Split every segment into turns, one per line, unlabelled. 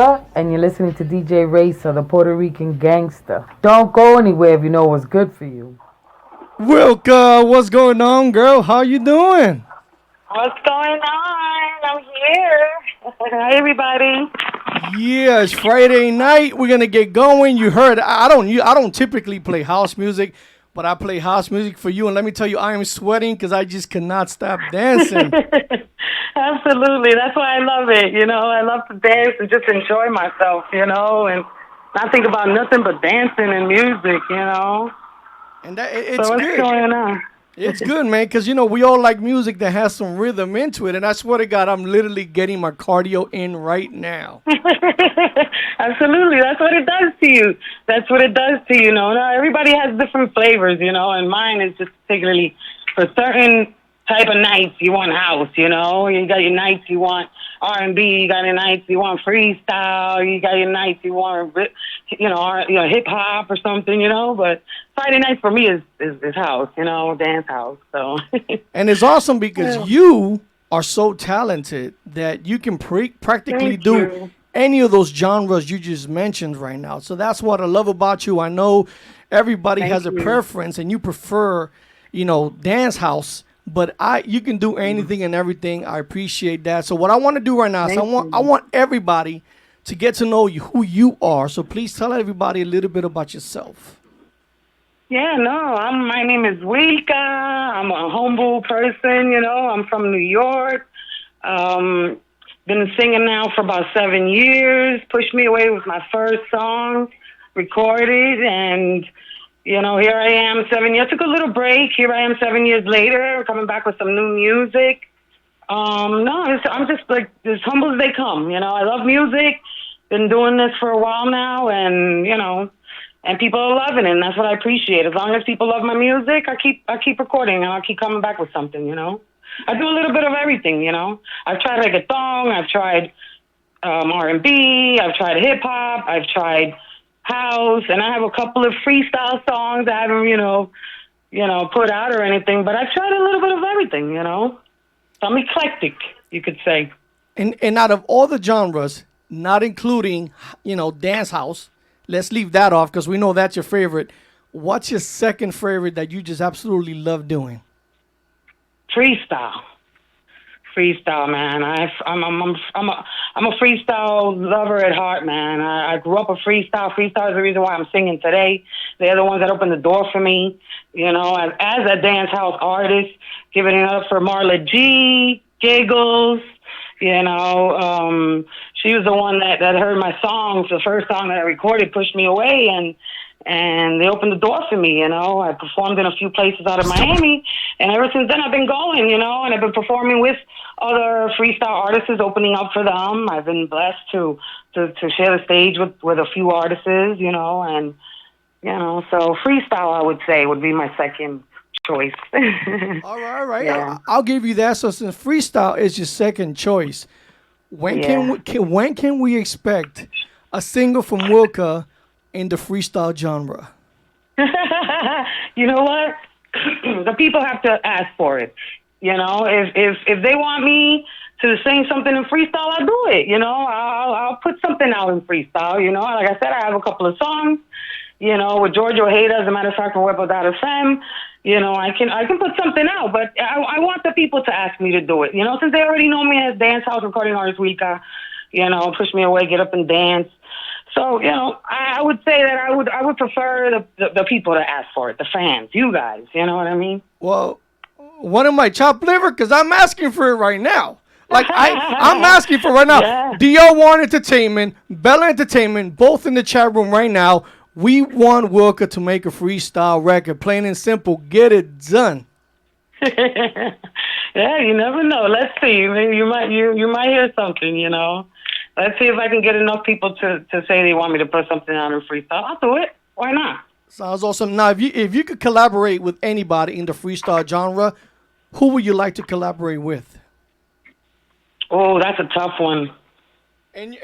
And you're listening to DJ Racer, the Puerto Rican gangster. Don't go anywhere if you know what's good for you.
Wilka, what's going on, girl? How you doing?
What's going on? I'm here. Hi, everybody.
Yeah, it's Friday night. We're gonna get going. You heard I don't typically play house music, but I play house music for you. And let me tell you, I am sweating because I just cannot stop dancing.
Absolutely. That's why I love it. I love to dance and just enjoy myself, and not think about nothing but dancing and music.
And
So
it's
what's
good.
going on?
It's good, man, because we all like music that has some rhythm into it. And I swear to God, I'm literally getting my cardio in right now.
Absolutely. That's what it does to you. That's what it does to you. Now, everybody has different flavors, and mine is just particularly for certain type of nights you want house, you got your nights you want R&B, you got your nights you want freestyle, you got your nights you want hip hop or something, but Friday night for me is house, dance house. So
And it's awesome because you are so talented that you can practically
Thank
do
you.
any of those genres you just mentioned right now. So that's what I love about you. I know everybody
Thank
has a
you.
preference and you prefer, dance house, but you can do anything and everything. I appreciate that. So what I want to do right now is I
Thank
want I
you.
want everybody to get to know you, who you are. So please tell everybody a little bit about yourself.
Yeah, no, my name is Wilka. I'm a humble person, I'm from New York. Um, been singing now for about 7 years. Pushed Me Away was my first song recorded, and here I am 7 years. I took a little break. Here I am 7 years later, coming back with some new music. No, I'm just like as humble as they come. I love music. Been doing this for a while now, and people are loving it, and that's what I appreciate. As long as people love my music, I keep recording, and I'll keep coming back with something. I do a little bit of everything. I've tried reggaeton, I've tried R&B, I've tried hip hop, I've tried house, and I have a couple of freestyle songs I haven't, put out or anything, but I've tried a little bit of everything. So I'm eclectic, you could say.
And out of all the genres, not including, dance house, let's leave that off because we know that's your favorite. What's your second favorite that you just absolutely love doing?
Freestyle. Freestyle, man. I'm a freestyle lover at heart, man. I grew up a freestyle. Freestyle is the reason why I'm singing today. They're the ones that opened the door for me. As a dance house artist, giving it up for Marla G, Giggles. She was the one that heard my songs. The first song that I recorded, "Pushed Me Away," and they opened the door for me. I performed in a few places out of Miami, and ever since then I've been going. And I've been performing with other freestyle artists, opening up for them. I've been blessed to share the stage with a few artists. And so freestyle I would say would be my second choice.
All right, all right.
Yeah,
I'll give you that. So since freestyle is your second choice, when can
yeah.
when can we expect a single from Wilka in the freestyle genre?
You know what? The people have to ask for it. If they want me to sing something in freestyle, I'll do it. I'll put something out in freestyle. Like I said, I have a couple of songs. With George Ojeda, as a matter of fact, from Web.fm. I can put something out, but I want the people to ask me to do it. Since they already know me as dance house recording artist Wilka. Push me away, get up and dance. So, I would say that I would prefer the people to ask for it, the fans, you guys, you know what I mean?
Well, one of my chopped liver, because I'm asking for it right now. Like I'm asking for it right now.
Yeah.
DR1 Entertainment, Bella Entertainment, both in the chat room right now. We want Wilka to make a freestyle record. Plain and simple. Get it done.
Yeah, you never know. Let's see. You might hear something. Let's see if I can get enough people to say they want me to put something out in freestyle. I'll do it. Why not?
Sounds awesome. Now, if you could collaborate with anybody in the freestyle genre, who would you like to collaborate with?
Oh, that's a tough one.
And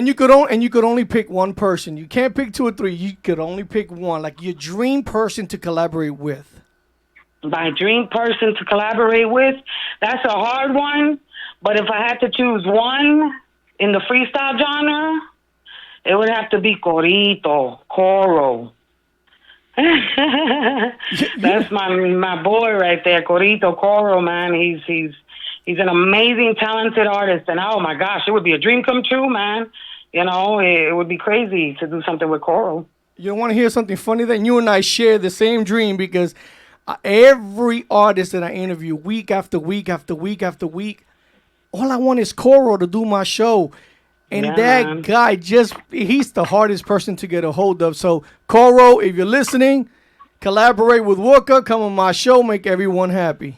you could only pick one person. You can't pick two or three. You could only pick one, like your dream person to collaborate with.
My dream person to collaborate with, that's a hard one. But if I had to choose one in the freestyle genre, It would have to be Corito, Coro. That's my boy right there, Corito Coro, man. He's an amazing, talented artist, and oh my gosh, it would be a dream come true, man. You know, it would be crazy to do something with Coro.
You want to hear something funny? Then you and I share the same dream because every artist that I interview, week after week after week after week, all I want is Coro to do my show. And
Yeah,
that
man.
guy he's the hardest person to get a hold of. So, Coro, if you're listening, collaborate with Wilka, come on my show, make everyone happy.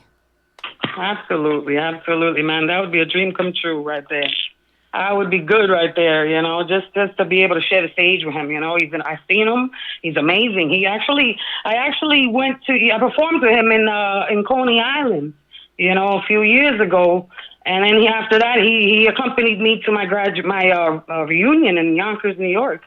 Absolutely, absolutely, man. That would be a dream come true right there. I would be good right there, you know, just to be able to share the stage with him, you know. I've seen him. He's amazing. I performed with him in Coney Island, you know, a few years ago. And then after that, he accompanied me to my reunion in Yonkers, New York.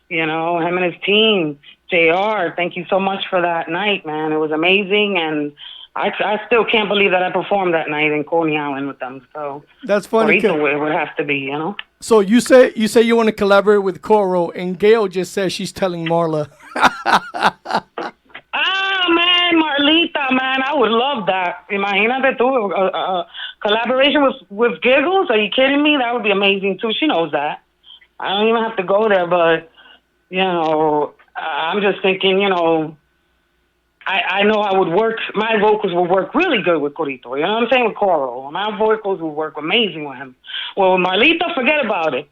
You know, him and his team. JR, thank you so much for that night, man. It was amazing, and I still can't believe that I performed that night in Coney Island with them. So
That's funny.
Corito, it would have to be, you know.
So you say you want to collaborate with Coro, and Gail just says she's telling Marla.
Ah, man, Marlita, man, I would love that. Imagínate tú, collaboration with Giggles. Are you kidding me? That would be amazing, too. She knows that. I don't even have to go there, but, you know, I'm just thinking, you know, I know I would work, my vocals would work really good with Corito. You know what I'm saying? With Coro. My vocals would work amazing with him. Well, with Marlita, forget about it.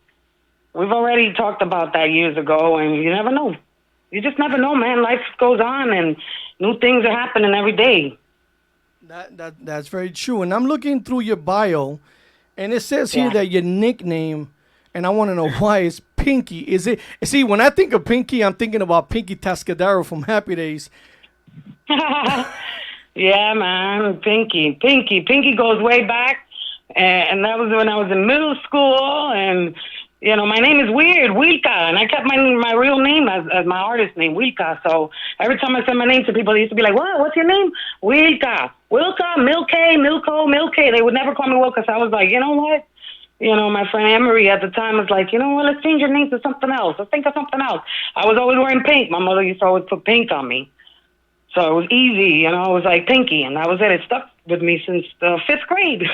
We've already talked about that years ago, and you never know. You just never know, man. Life goes on, and new things are happening every day.
That's very true. And I'm looking through your bio, and it says here that your nickname, and I want to know why, is Pinky. Is it? See, when I think of Pinky, I'm thinking about Pinky Tascadero from Happy Days.
Yeah, man, Pinky goes way back, and that was when I was in middle school, and you know, my name is weird, Wilka, and I kept my real name as my artist name, Wilka. So every time I said my name to people, they used to be like, "What? What's your name?" Wilka, Milke. They would never call me Wilka. So I was like, you know what? You know, my friend Emery at the time was like, you know what? Let's change your name to something else. Let's think of something else. I was always wearing pink. My mother used to always put pink on me. So it was easy, you know, it was like Pinky, and that was it. It stuck with me since the 5th grade.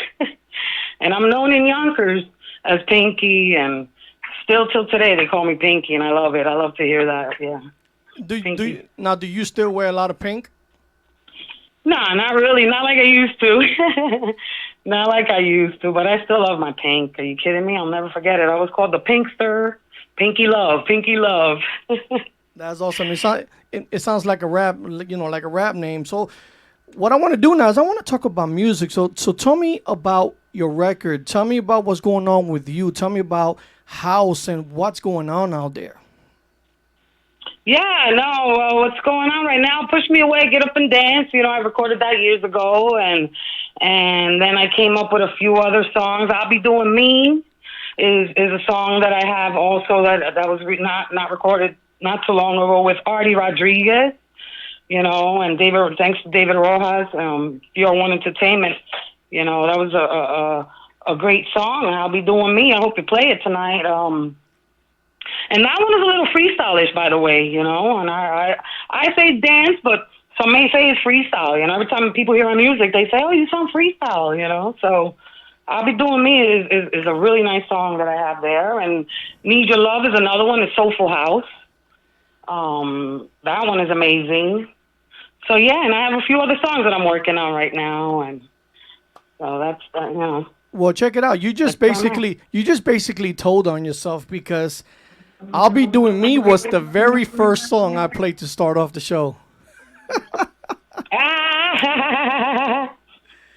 And I'm known in Yonkers as Pinky, and still till today they call me Pinky, and I love it. I love to hear that, yeah.
Do you still wear a lot of pink?
Nah, not really. Not like I used to. Not like I used to, but I still love my pink. Are you kidding me? I'll never forget it. I was called the Pinkster. Pinky Love.
That's awesome. It sounds like a rap, you know, like a rap name. So what I want to do now is I want to talk about music. So tell me about your record. Tell me about what's going on with you. Tell me about house and what's going on out there.
Yeah, no, what's going on right now? Push Me Away, Get Up and Dance. You know, I recorded that years ago, and then I came up with a few other songs. I'll Be Doing Me is a song that I have also that was not recorded not too long ago with Artie Rodriguez, you know, and thanks to David Rojas, PR1 Entertainment. You know, that was a great song, and I'll Be Doing Me. I hope you play it tonight. And that one is a little freestylish, by the way, you know, and I say dance, but some may say it's freestyle, you know. Every time people hear my music, they say, oh, you sound freestyle, you know, so I'll Be Doing Me is a really nice song that I have there, and Need Your Love is another one, it's Soulful House. That one is amazing. So yeah, and I have a few other songs that I'm working on right now, and so that's you know.
Well, check it out. You just basically told on yourself, because I'll Be Doing Me was the very first song I played to start off the show.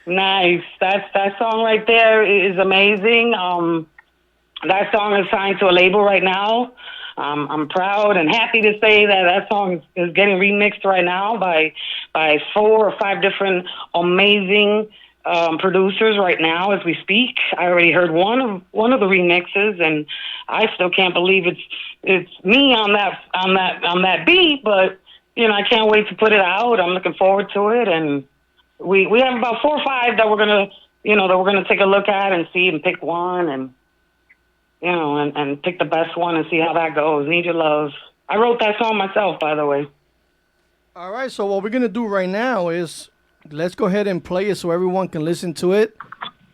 Nice. That song right there is amazing. That song is signed to a label right now. I'm proud and happy to say that song is getting remixed right now by 4 or 5 different amazing producers right now as we speak. I already heard one of the remixes, and I still can't believe it's me on that beat. But you know, I can't wait to put it out. I'm looking forward to it, and we have about 4 or 5 that we're gonna take a look at and see and pick one, and you know, and pick the best one and see how that goes. Need Your Love. I wrote that song myself, by the way.
All right, so what we're going to do right now is let's go ahead and play it so everyone can listen to it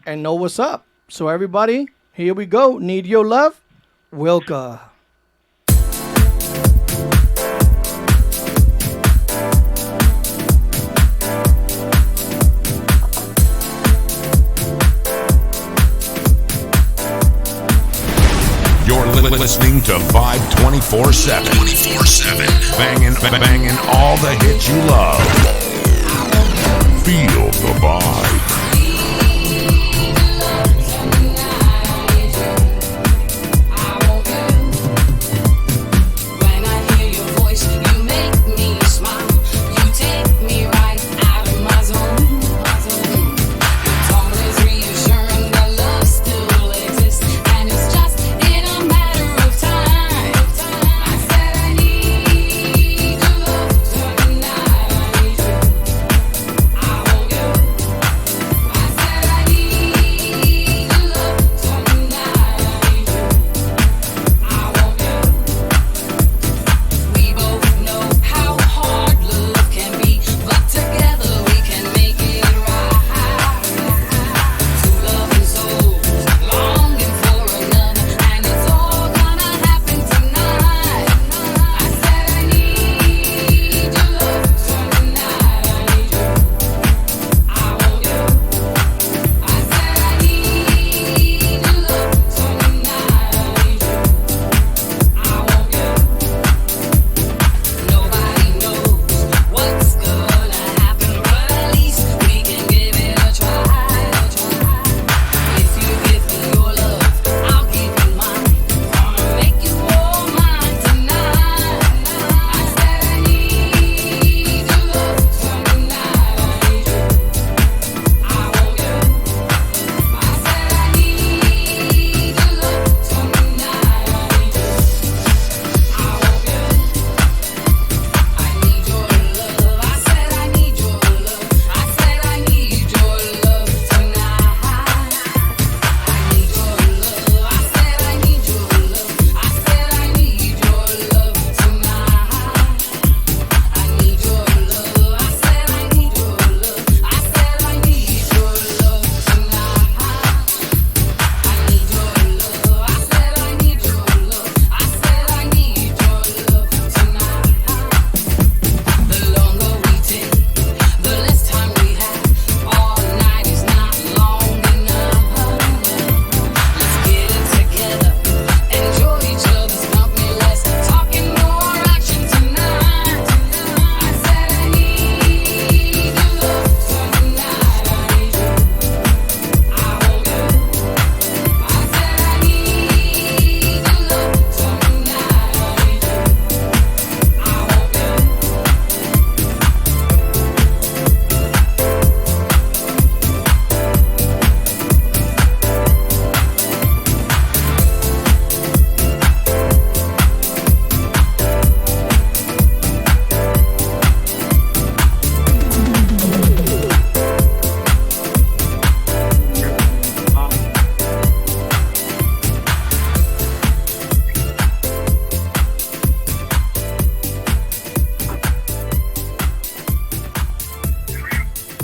and know what's up. So everybody, here we go. Need Your Love, Wilka.
You're listening to Vibe 24/7. 24/7. Banging all the hits you love. Feel the vibe.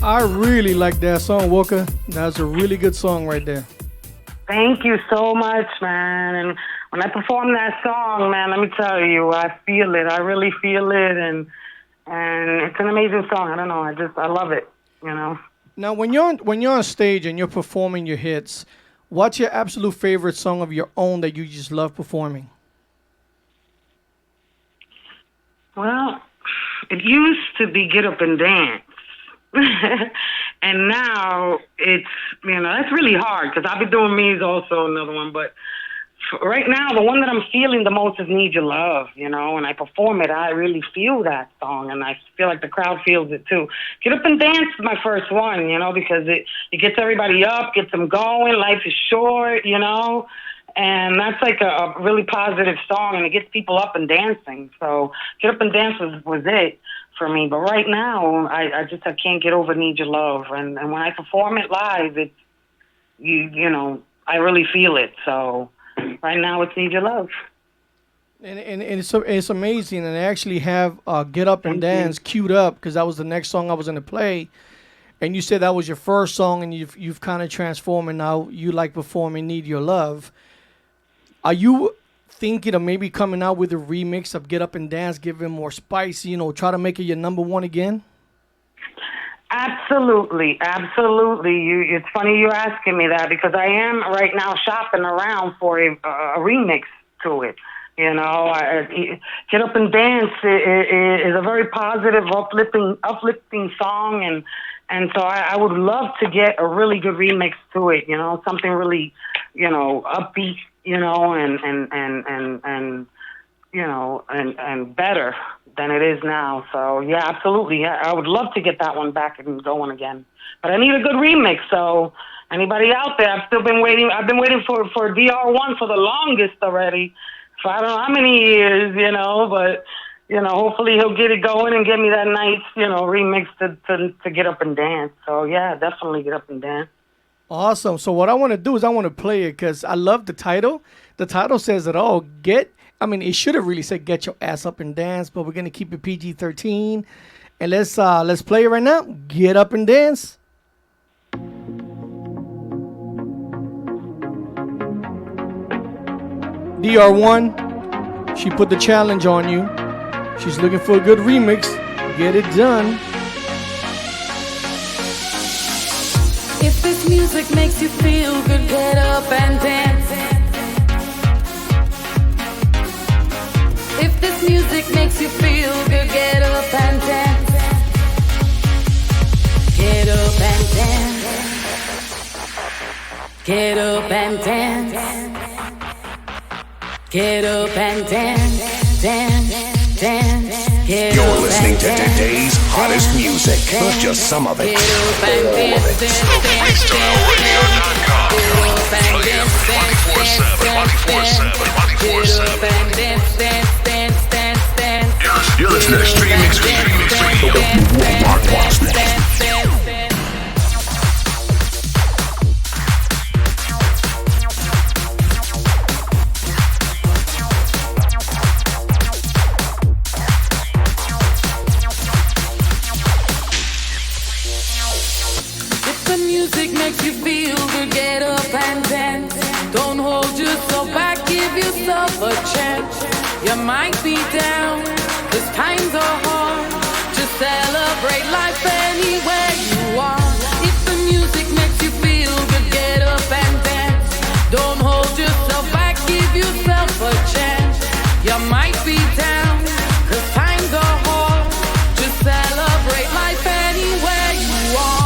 I really like that song, Wilka. That's a really good song right there.
Thank you so much, man. And when I perform that song, man, let me tell you, I feel it. I really feel it, and it's an amazing song. I don't know. I love it. You know.
Now, when you're on stage and you're performing your hits, what's your absolute favorite song of your own that you just love performing?
Well, it used to be Get Up and Dance. And now it's, that's really hard because I've been doing Me's also another one. But right now, the one that I'm feeling the most is Need Your Love, When I perform it, I really feel that song, and I feel like the crowd feels it too. Get Up and Dance is my first one, because it gets everybody up, gets them going. Life is short, and that's like a really positive song, and it gets people up and dancing. So Get Up and Dance was it for me. But right now, I can't get over Need Your Love. And when I perform it live, it's, I really feel it. So right now it's Need Your Love.
And it's amazing. And I actually have Get Up and
Thank
Dance queued up because that was the next song I was going to play. And you said that was your first song, and you've kind of transformed, and now you like performing Need Your Love. Are you thinking of maybe coming out with a remix of Get Up and Dance, give it more spice, try to make it your number one again?
Absolutely. It's funny you asking me that because I am right now shopping around for a remix to it. Get Up and Dance is a very positive, uplifting song, and so I would love to get a really good remix to it. Something really, upbeat, and better than it is now. So yeah, absolutely. I would love to get that one back and going again. But I need a good remix. So anybody out there, I've been waiting for DR1 for the longest already. For I don't know how many years, but hopefully he'll get it going and get me that nice, remix to Get Up and Dance. So yeah, definitely Get Up and Dance.
Awesome. So what I want to do is I want to play it because I love the title. The title says it all. It should have really said Get Your Ass Up and Dance, but we're going to keep it PG-13. And let's play it right now. Get Up and Dance. DR1, she put the challenge on you. She's looking for a good remix. Get it done.
If this music makes you feel good, get up and dance. If this music makes you feel good, get up and dance. Get up and dance. Get up and dance. Get up and dance, dance, dance. Get
You're
up
listening
and
to
dance,
today's hottest music, not just some of it.
Get up and dance, dance, dance,
FreestyleRadio.com.
Get up and dance, dance, dance, dance, dance.
You're listening to Street Mix with Mark Wassman.
Makes you feel good, get up and dance. Don't hold yourself back, give yourself a chance. You might be down, 'cause times are hard. Just celebrate life anywhere you are. If the music makes you feel good, get up and dance. Don't hold yourself back, give yourself a chance. You might be down, 'cause times are hard. Just celebrate life anywhere you are.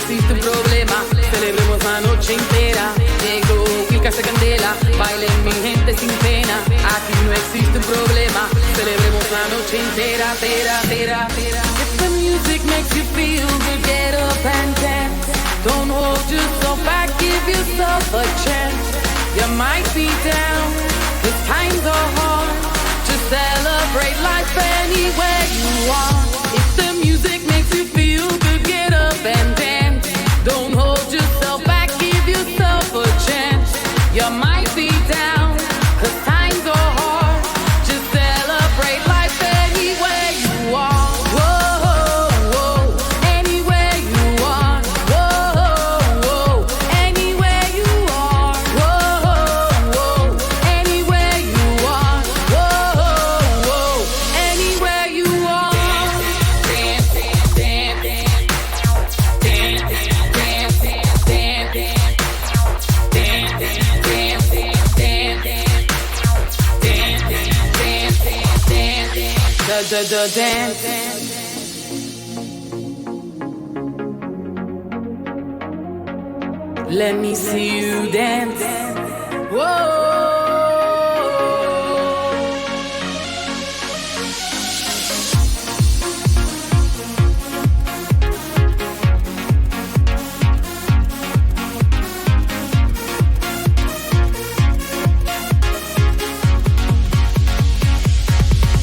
Existe un problema, celebremos la noche entera. Llegó Wilka Candela, bailen mi gente sin pena. Aquí no existe un problema, celebremos la noche entera, tera, tera, tera. If the music makes you feel good, get up and dance. Don't hold yourself back, give yourself a chance. You might be down, 'cause times are hard. Just celebrate life anywhere you are. If the music makes you feel good, get up and dance. Don't hold yourself back, give yourself a chance. You might be down, 'cause times are hard. Just celebrate life anywhere you are. Whoa, whoa, anywhere you are. Whoa, whoa, anywhere you are. Whoa, whoa, anywhere you are. Whoa, whoa, anywhere you are. Dance, dance, dance, dance. Dance. Let me see you dance. Whoa.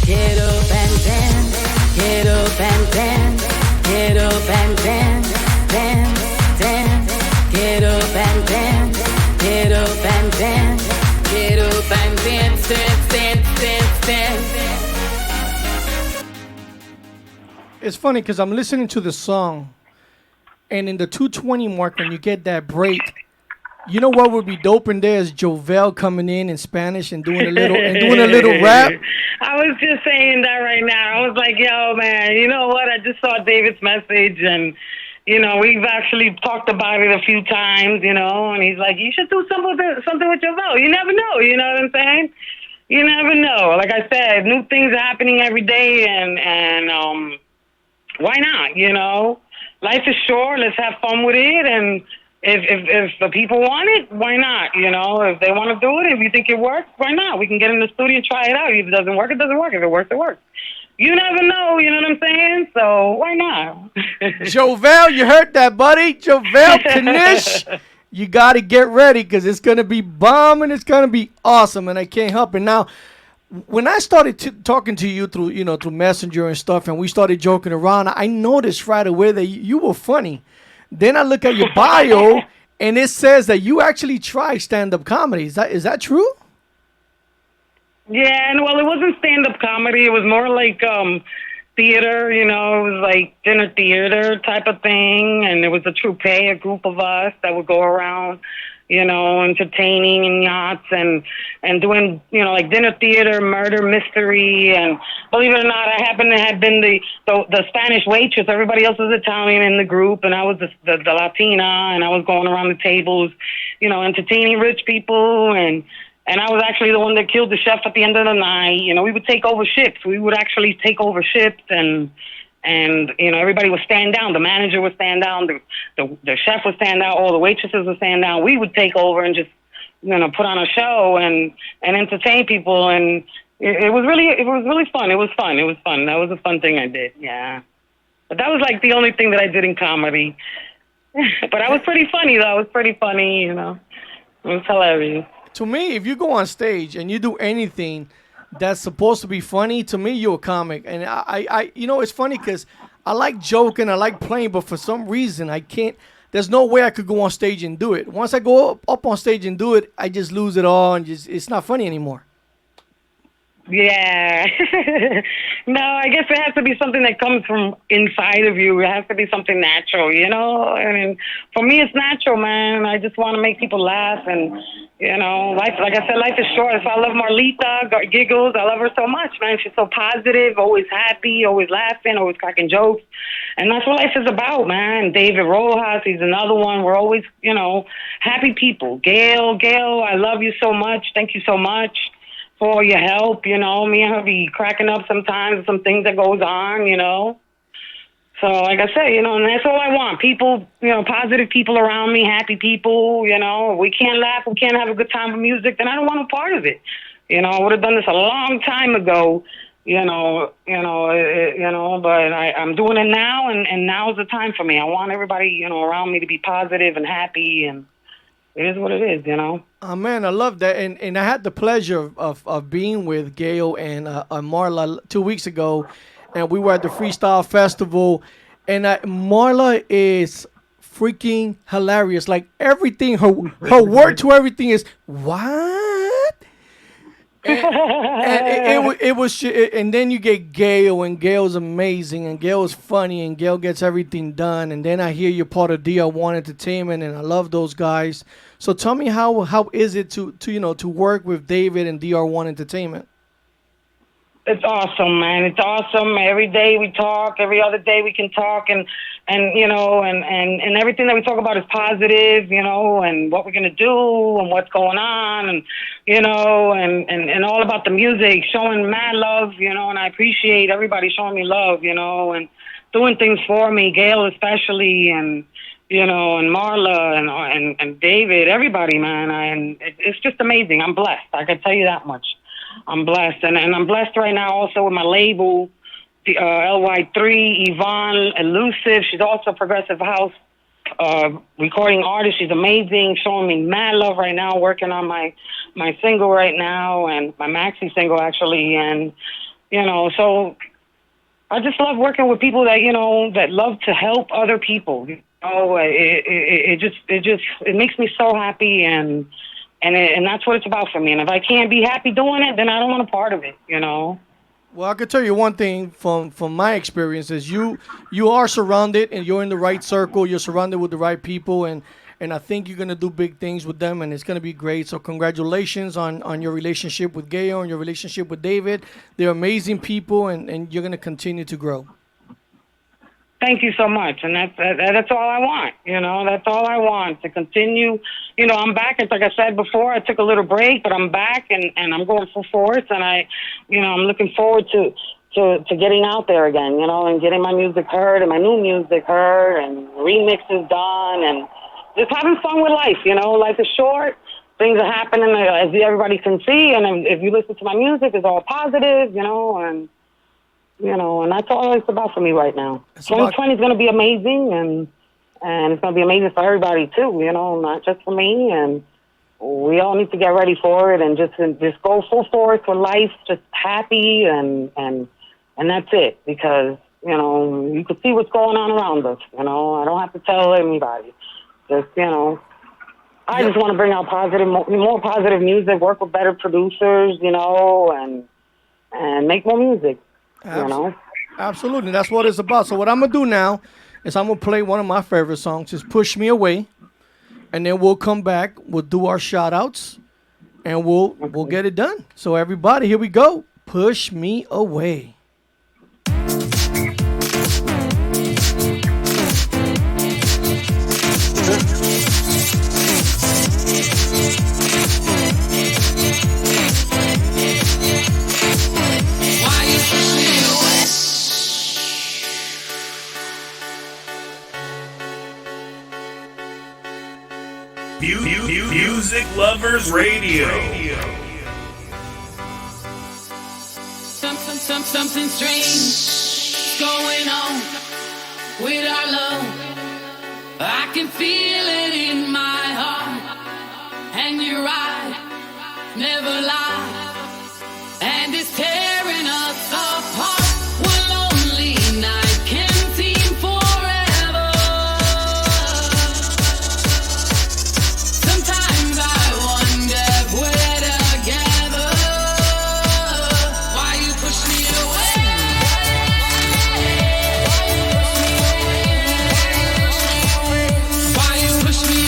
Get up and dance, get up and dance, get up and dance, dance, dance. Get up and dance, get up and dance, get up and dance, dance, dance, dance, dance.
It's funny because I'm listening to the song, and in the 2:20 mark, when you get that break, you know what would be dope in there is Jovel coming in Spanish and doing a little rap.
I was just saying that right now. I was like, yo, man, you know what? I just saw David's message, and, you know, we've actually talked about it a few times, you know, and he's like, you should do something with Jovel. You never know, you know what I'm saying? You never know. Like I said, new things are happening every day, and why not, you know? Life is short. Let's have fun with it, and if the people want it, why not? You know, if they want to do it, if you think it works, why not? We can get in the studio and try it out. If it doesn't work, it doesn't work. If it works, it works. You never know, you know what I'm saying? So why not?
Jovel, you heard that, buddy? Jovel Kanish, you got to get ready because it's going to be bombing. It's going to be awesome, and I can't help it. Now, when I started talking to you through Messenger and stuff, and we started joking around, I noticed right away that you were funny. Then I look at your bio, and it says that you actually try stand-up comedy. Is that true?
Yeah, and well, it wasn't stand-up comedy. It was more like theater, you know. It was like dinner theater type of thing, and it was a troupe, a group of us that would go around, you know, entertaining in yachts and doing, you know, like dinner theater, murder mystery, and believe it or not, I happened to have been the Spanish waitress. Everybody else was Italian in the group, and I was the Latina, and I was going around the tables, you know, entertaining rich people, and I was actually the one that killed the chef at the end of the night. You know, we would take over ships. We would actually take over ships, and you know, everybody would stand down. The manager would stand down. The chef would stand down. All the waitresses would stand down. We would take over and just, you know, put on a show and entertain people. And it was really fun. It was fun. That was a fun thing I did. Yeah, but that was like the only thing that I did in comedy. But I was pretty funny though. I was pretty funny. You know, it was hilarious.
To me, if you go on stage and you do anything that's supposed to be funny, to me, you're a comic. And I you know, it's funny because I like joking, I like playing, but for some reason, I can't. There's no way I could go on stage and do it. Once I go up on stage and do it, I just lose it all, and it's not funny anymore.
Yeah. No, I guess it has to be something that comes from inside of you. It has to be something natural, you know? I mean, for me, it's natural, man. I just want to make people laugh. And, you know, life, like I said, life is short. So I love Marlita, Giggles. I love her so much, man. She's so positive, always happy, always laughing, always cracking jokes. And that's what life is about, man. David Rojas, he's another one. We're always, you know, happy people. Gail, I love you so much. Thank you so much for your help, you know. Me and her be cracking up sometimes, some things that goes on, you know. So, like I said, you know, and that's all I want. People, you know, positive people around me, happy people, you know. If we can't laugh, we can't have a good time with music, then I don't want a part of it. You know, I would have done this a long time ago, but I'm doing it now, and now is the time for me. I want everybody, you know, around me to be positive and happy, and it is what it is, you know.
Oh, man, I love that. And I had the pleasure of being with Gail and Marla 2 weeks ago, and we were at the Freestyle Festival. And Marla is freaking hilarious. Like, everything, her word to everything is, what? And it was, and then you get Gail, and Gail's amazing, and Gail's funny, and Gail gets everything done. And then I hear you're part of DR1 Entertainment, and I love those guys. So tell me, how is it to work with David and DR1 Entertainment?
It's awesome, man. It's awesome. Every day we talk. Every other day we can talk, and you know, and everything that we talk about is positive, you know, and what we're gonna do and what's going on, and you know, and all about the music, showing mad love, you know, and I appreciate everybody showing me love, you know, and doing things for me, Gail especially, and and Marla and David, everybody, man. It's just amazing. I'm blessed. I can tell you that much. I'm blessed, and I'm blessed right now also with my label, the LY3, Yvonne Elusive. She's also a progressive house recording artist. She's amazing, showing me mad love right now, working on my single right now, and my maxi single actually, and so I just love working with people that that love to help other people. It makes me so happy, and that's what it's about for me. And if I can't be happy doing it, then I don't want a part of it.
Well, I could tell you one thing from my experience is you are surrounded and you're in the right circle. You're surrounded with the right people, and I think you're going to do big things with them, and it's going to be great. So congratulations on your relationship with Gayo and your relationship with David. They're amazing people, and you're going to continue to grow.
Thank you so much, and that's all I want. That's all I want, to continue. I'm back. It's like I said before, I took a little break, but I'm back, and I'm going full force, and I'm looking forward to getting out there again, and getting my music heard and my new music heard and remixes done, and just having fun with life. Life is short. Things are happening as everybody can see, and if you listen to my music, it's all positive, and that's all it's about for me right now. 2020 is going to be amazing, and it's going to be amazing for everybody too, not just for me. And we all need to get ready for it and just go full force with life, just happy, and that's it. Because you can see what's going on around us. I don't have to tell anybody. Just I just want to bring out more positive music, work with better producers, and make more music.
Absolutely. That's what it's about. So what I'm going to do now is I'm going to play one of my favorite songs, is Push Me Away. And then we'll come back. We'll do our shout outs and we'll get it done. So everybody, here we go. Push Me Away.
Music Lovers Radio.
Something strange going on with our love. I can feel it in my heart, and you're right, never lie, and it's tearing us apart. One lonely night can seem forever. Sometimes I wonder if we're together. Why you push me away? Why you push me away?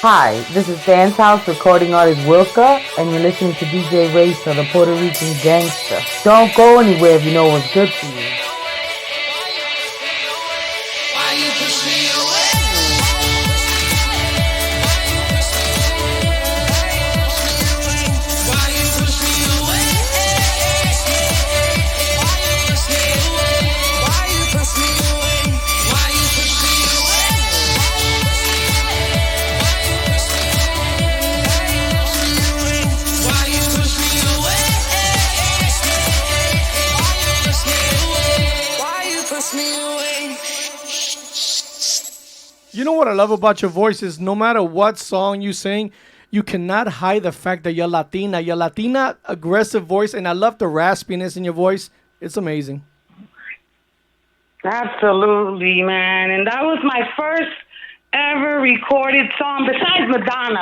Hi, this is Dance House recording artist Wilka, and you're listening to DJ Racer, the Puerto Rican gangster. Don't go anywhere if you know what's good for you.
Why you push me away?
You know what I love about your voice is no matter what song you sing, you cannot hide the fact that you're Latina. Your Latina aggressive voice, and I love the raspiness in your voice. It's amazing.
Absolutely, man. And that was my first ever recorded song besides Madonna.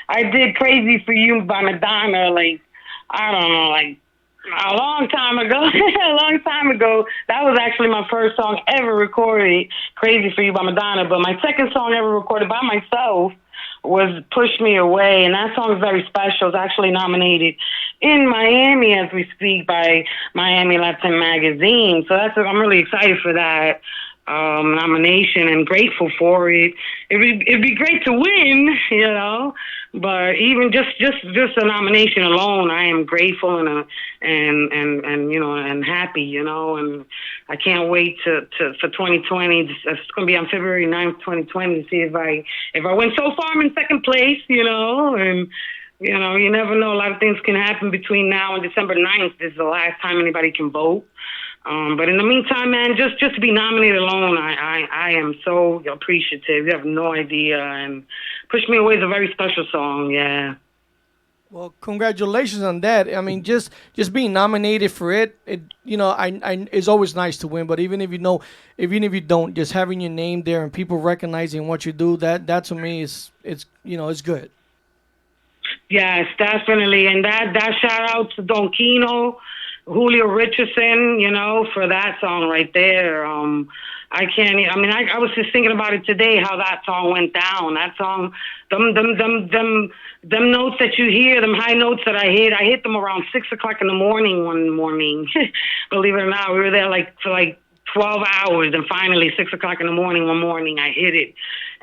I did Crazy for You by Madonna, like, I don't know, like a long time ago. A long time ago. That was actually my first song ever recorded, Crazy for You by Madonna. But my second song ever recorded by myself was Push Me Away, and that song is very special. It's actually nominated in Miami as we speak by Miami Latin Magazine. So I'm really excited for that nomination and grateful for it. It'd be great to win, you know, but even just a nomination alone, I am grateful and you know, and happy, you know, and I can't wait for 2020. It's going to be on February 9th, 2020 to see if I win. So far I'm in second place, you know, and you know, you never know. A lot of things can happen between now and December 9th. This is the last time anybody can vote. But in the meantime, man, just to be nominated alone, I am so appreciative. You have no idea. And Push Me Away is a very special song, yeah.
Well, congratulations on that. I mean, just being nominated for it, you know, I it's always nice to win. But even if you don't, just having your name there and people recognizing what you do, that to me it's you know, it's good.
Yes, definitely. And that shout out to Don Kino, Julio Richardson, you know, for that song right there. I was just thinking about it today, how that song went down. That song, them notes that you hear, them high notes that I hit them around 6:00 in the morning one morning. Believe it or not, we were there for 12 hours, and finally 6:00 in the morning one morning I hit it.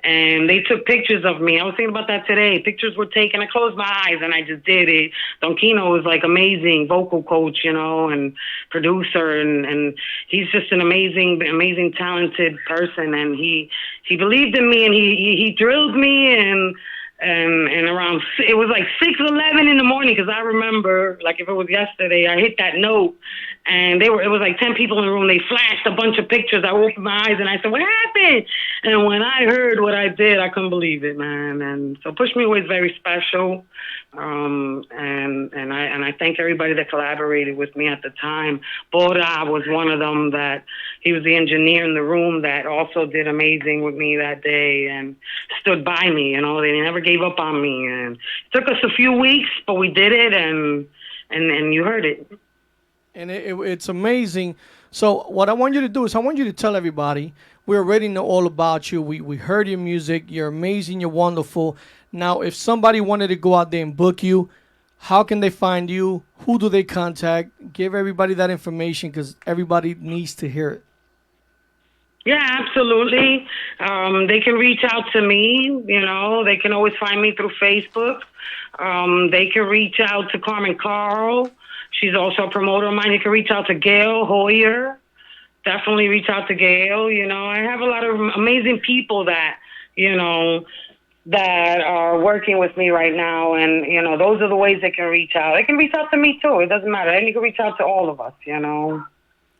And they took pictures of me. I was thinking about that today. Pictures were taken. I closed my eyes and I just did it. Don Kino was like amazing vocal coach, you know, and producer, and he's just an amazing talented person. And he believed in me, and he drilled me, and around, it was like 6:11 in the morning, because I remember, like if it was yesterday, I hit that note, and it was like 10 people in the room. They flashed a bunch of pictures. I opened my eyes and I said, "What happened?" And when I heard what I did, I couldn't believe it, man. And so Push Me Away is very special. And I thank everybody that collaborated with me at the time. Bora was one of them, that he was the engineer in the room that also did amazing with me that day and stood by me, you know. They never gave up on me. And it took us a few weeks, but we did it, and you heard it.
And it's amazing. So what I want you to do is I want you to tell everybody, we already know all about you. We heard your music. You're amazing. You're wonderful. Now, if somebody wanted to go out there and book you, how can they find you? Who do they contact? Give everybody that information, because everybody needs to hear it.
Yeah, absolutely. They can reach out to me. You know, they can always find me through Facebook. They can reach out to Carmen Carl. She's also a promoter of mine. You can reach out to Gail Hoyer. Definitely reach out to Gail. You know, I have a lot of amazing people that, you know, that are working with me right now. And, you know, those are the ways they can reach out. They can reach out to me, too. It doesn't matter. And you can reach out to all of us, you know.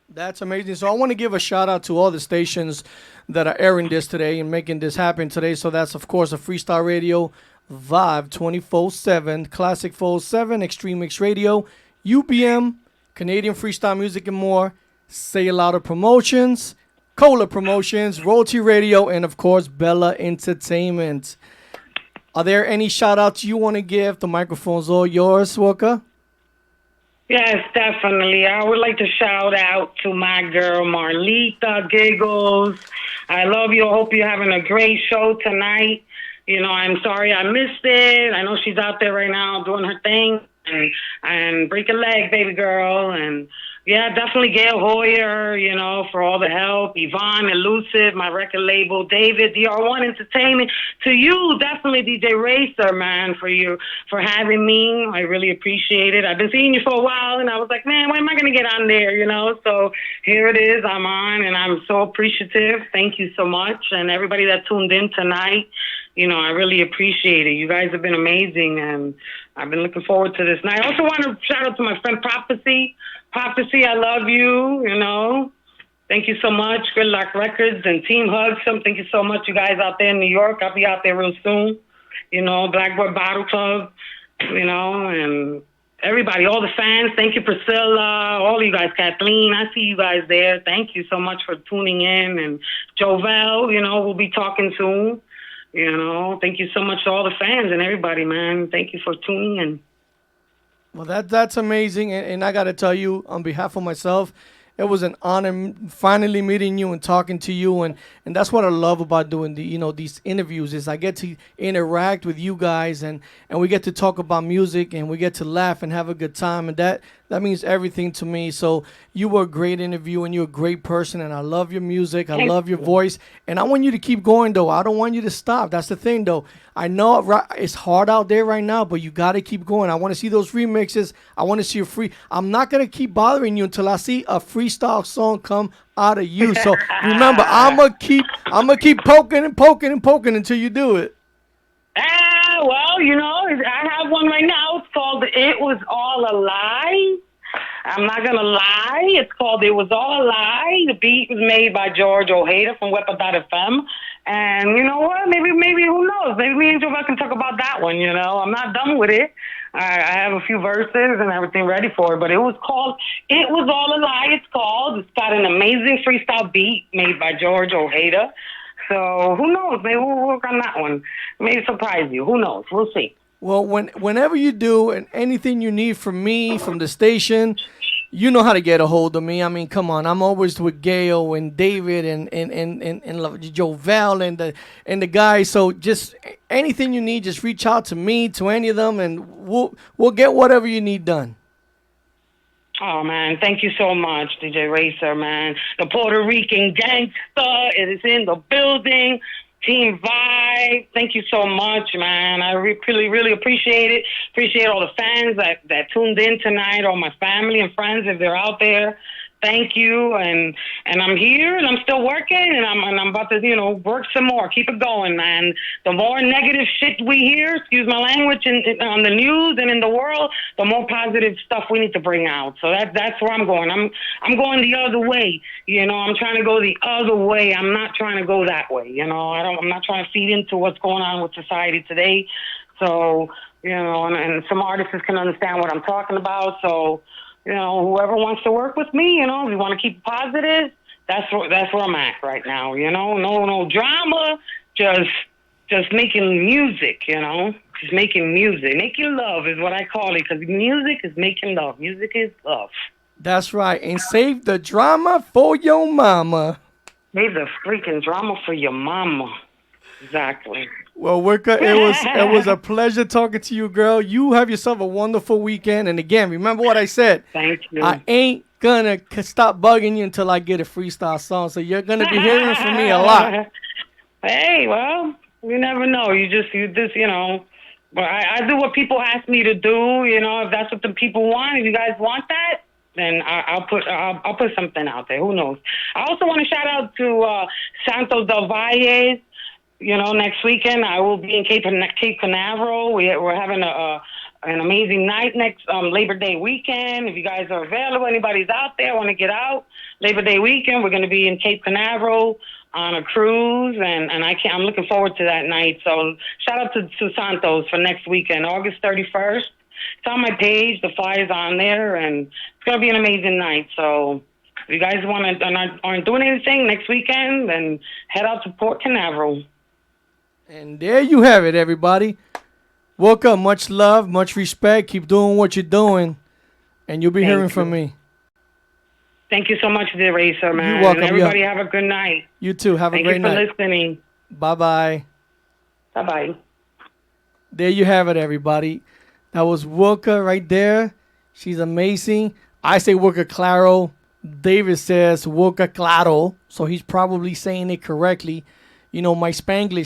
That's amazing. So I want to give a shout out to all the stations that are airing this today and making this happen today. So that's, of course, a Freestyle Radio, Vibe 24/7, Classic 407, Extreme Mix Radio, UPM, Canadian Freestyle Music, and more. Say It Louder Promotions, Cola Promotions, Royalty Radio, and, of course, Bella Entertainment. Are there any shout-outs you want to give? The microphone's all yours, Wilka.
Yes, definitely. I would like to shout out to my girl, Marlita Giggles. I love you. I hope you're having a great show tonight. You know, I'm sorry I missed it. I know she's out there right now doing her thing. And break a leg, baby girl. And yeah, definitely Gail Hoyer, you know, for all the help. Yvonne, Elusive, my record label, David, DR1 Entertainment. To you, definitely DJ Racer, man, for having me. I really appreciate it. I've been seeing you for a while, and I was like, man, when am I going to get on there, you know? So here it is. I'm on, and I'm so appreciative. Thank you so much. And everybody that tuned in tonight, you know, I really appreciate it. You guys have been amazing, and I've been looking forward to this. And I also want to shout out to my friend Prophecy. Prophecy, I love you, you know. Thank you so much, Good Luck Records and Team Hugs. Thank you so much, you guys out there in New York. I'll be out there real soon. Blackboard Bottle Club, and everybody, all the fans. Thank you, Priscilla, all of you guys, Kathleen. I see you guys there. Thank you so much for tuning in. And Jovel, we'll be talking soon. Thank you so much to all the fans and everybody, man. Thank you for tuning in.
Well, that's amazing. And I got to tell you, on behalf of myself, it was an honor finally meeting you and talking to you, and that's what I love about doing these interviews is I get to interact with you guys and we get to talk about music and we get to laugh and have a good time, and that means everything to me. So you were a great interview and you're a great person, and I love your music. I love your voice, and I want you to keep going though. I don't want you to stop. That's the thing though. I know it's hard out there right now, but you got to keep going. I want to see those remixes. I want to see a free. I'm not going to keep bothering you until I see a freestyle song come out of you. So remember, I'm going to keep poking and poking and poking until you do it.
Well, I have one right now. It's called It Was All a Lie. I'm not going to lie. It's called It Was All a Lie. The beat was made by George Ojeda from Wepa.fm. And you know what? Maybe who knows? Maybe me and Joe can talk about that one, I'm not done with it. I have a few verses and everything ready for it, but it was called It Was All a Lie. It's got an amazing freestyle beat made by George Ojeda. So who knows? Maybe we'll work on that one. Maybe surprise you. Who knows? We'll see.
Well, whenever you do and anything you need from me, from the station, you know how to get a hold of me. I mean, come on. I'm always with Gail and David and Jovel and the guys. So just anything you need, just reach out to me, to any of them, and we'll get whatever you need done.
Oh, man, thank you so much, DJ Racer, man. The Puerto Rican gangster, it is in the building. Team Vibe, thank you so much, man. I really, really appreciate it. Appreciate all the fans that tuned in tonight, all my family and friends, if they're out there. Thank you, and I'm here, and I'm still working, and I'm about to, work some more. Keep it going, man. The more negative shit we hear, excuse my language, on the news and in the world, the more positive stuff we need to bring out. So that's where I'm going. I'm going the other way. I'm trying to go the other way. I'm not trying to go that way. I'm not trying to feed into what's going on with society today. So and some artists can understand what I'm talking about. So. Whoever wants to work with me, if you want to keep it positive, that's where I'm at right now. No drama, just making music. Just making music, making love is what I call it, because music is making love. Music is love.
That's right, and save the drama for your mama.
Save the freaking drama for your mama. Exactly.
Well, Wilka, it was a pleasure talking to you, girl. You have yourself a wonderful weekend. And again, remember what I said.
Thank you.
I ain't gonna stop bugging you until I get a freestyle song. So you're gonna be hearing from me a lot.
Hey, well, you never know. You just, But I do what people ask me to do. If that's what the people want. If you guys want that, then I'll put something out there. Who knows? I also want to shout out to Santos del Valle. Next weekend I will be in Cape Canaveral. We're having an amazing night next Labor Day weekend. If you guys are available, anybody's out there want to get out, Labor Day weekend, we're going to be in Cape Canaveral on a cruise, and I'm looking forward to that night. So shout out to Santos for next weekend, August 31st. It's on my page. The flyer's on there, and it's going to be an amazing night. So if you guys aren't doing anything next weekend, then head out to Port Canaveral.
And there you have it, everybody. Wilka, much love, much respect. Keep doing what you're doing, and you'll be hearing from me.
Thank you so much, dear Racer, man.
You're welcome.
And everybody have a good night.
You too. Have a great night.
Thank you for listening.
Bye-bye.
Bye-bye.
There you have it, everybody. That was Wilka right there. She's amazing. I say Wilka Claro. David says Wilka Claro, so he's probably saying it correctly. My Spanglish